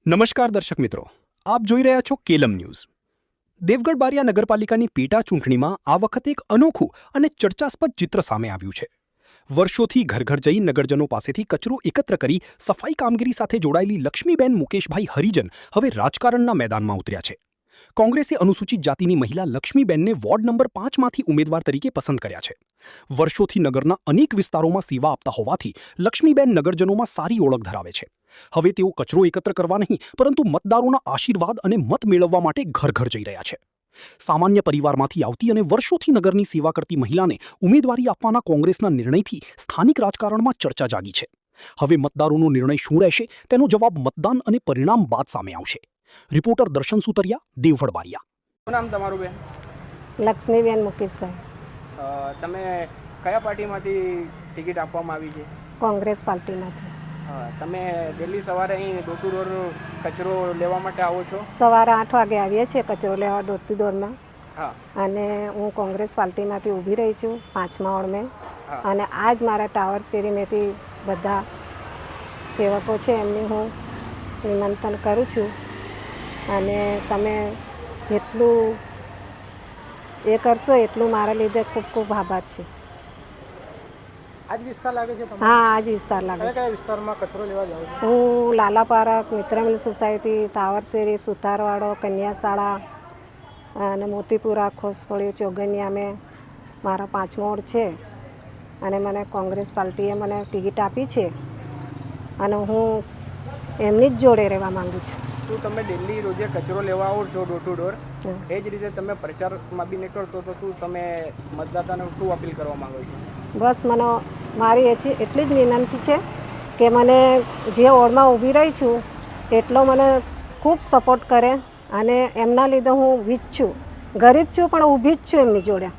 નમસ્કાર દર્શક મિત્રો, આપ જોઈ રહ્યા છો કેલમ ન્યૂઝ। દેવગઢ બારિયા નગરપાલિકાની પેટા ચૂંટણીમાં આ વખતે એક અનોખું અને ચર્ચાસ્પદ ચિત્ર સામે આવ્યું છે। વર્ષોથી ઘર ઘર જઈ નગરજનો પાસેથી કચરો એકત્ર કરી સફાઈ કામગીરી સાથે જોડાયેલી લક્ષ્મીબેન મુકેશભાઈ હરિજન હવે રાજકારણના મેદાનમાં ઉતર્યા છે। કોંગ્રેસે અનુસૂચિત જાતિની મહિલા લક્ષ્મીબેનને વોર્ડ નંબર 5માંથી ઉમેદવાર તરીકે પસંદ કર્યા છે। વર્ષોથી નગરના અનેક વિસ્તારોમાં સેવા આપતા હોવાથી લક્ષ્મીબેન નગરજનોમાં સારી ઓળખ ધરાવે છે। હવે તેઓ કચરો એકત્ર કરવા નહીં પરંતુ મતદારોના આશીર્વાદ અને મત મેળવવા માટે ઘર ઘર જઈ રહ્યા છે। સામાન્ય પરિવારમાંથી આવતી અને વર્ષોથી નગરની સેવા કરતી મહિલાને ઉમેદવારી આપવાના કોંગ્રેસના નિર્ણયથી સ્થાનિક રાજકારણમાં ચર્ચા જાગી છે। હવે મતદારોનો નિર્ણય શું રહેશે તેનો જવાબ મતદાન અને પરિણામ બાદ સામે આવશે। રિપોર્ટર દર્શન સુતરિયા, દેવગઢ બારિયા। શું નામ તમારું બેન? લક્ષ્મીબેન મુકેશભાઈ। તમે કયા પાર્ટીમાંથી ટિકિટ આપવામાં આવી છે? કોંગ્રેસ પાર્ટીમાંથી। તમે ડેલી સવારે અહીં ડોર ટુ ડોર કચરો લેવા માટે આવો છો? સવારે 8 વાગે આવીએ છીએ કચરો લેવા ડોર ટુ ડોરમાં। હા, અને હું કોંગ્રેસ પાર્ટીમાંથી ઊભી રહી છું 5મા વોર્ડમાં। અને આજ મારા ટાવર શેરીમાંથી બધા સેવકો છે એમની હું નિમંત્રણ કરું છું અને તમે જેટલું એ કરશો એટલું મારા લીધે ખૂબ ખૂબ આભાર છે। આજ વિસ્તાર લાગે છે તમારો? હા, આજ વિસ્તાર લાગે છે। કયા વિસ્તારમાં કચરો લેવા જાઓ છો? હું લાલા પાર્ક, મિત્રમિલ સોસાયટી, ટાવર શેરી, સુતારવાડો, કન્યા શાળા અને મોતીપુરા, ખોસપોળી, ચોગનિયામાં મારા 5મો વોર્ડ છે અને મને કોંગ્રેસ પાર્ટીએ મને ટિકિટ આપી છે અને હું એમની જ જોડે રહેવા માગું છું। શું તમે ડેલી રોજે કચરો લેવા આવો છો ડોર ટુ ડોર? એ જ રીતે તમે પ્રચારમાં બી નીકળશો તો શું તમે મતદાતાને શું અપીલ કરવા માંગો છો? બસ મને મારી એટલી જ વિનંતી છે કે મને જે વોર્ડમાં ઊભી રહી છું એટલો મને ખૂબ સપોર્ટ કરે અને એમના લીધે હું વીજ છું, ગરીબ છું પણ ઊભી જ છું એમની જોડે।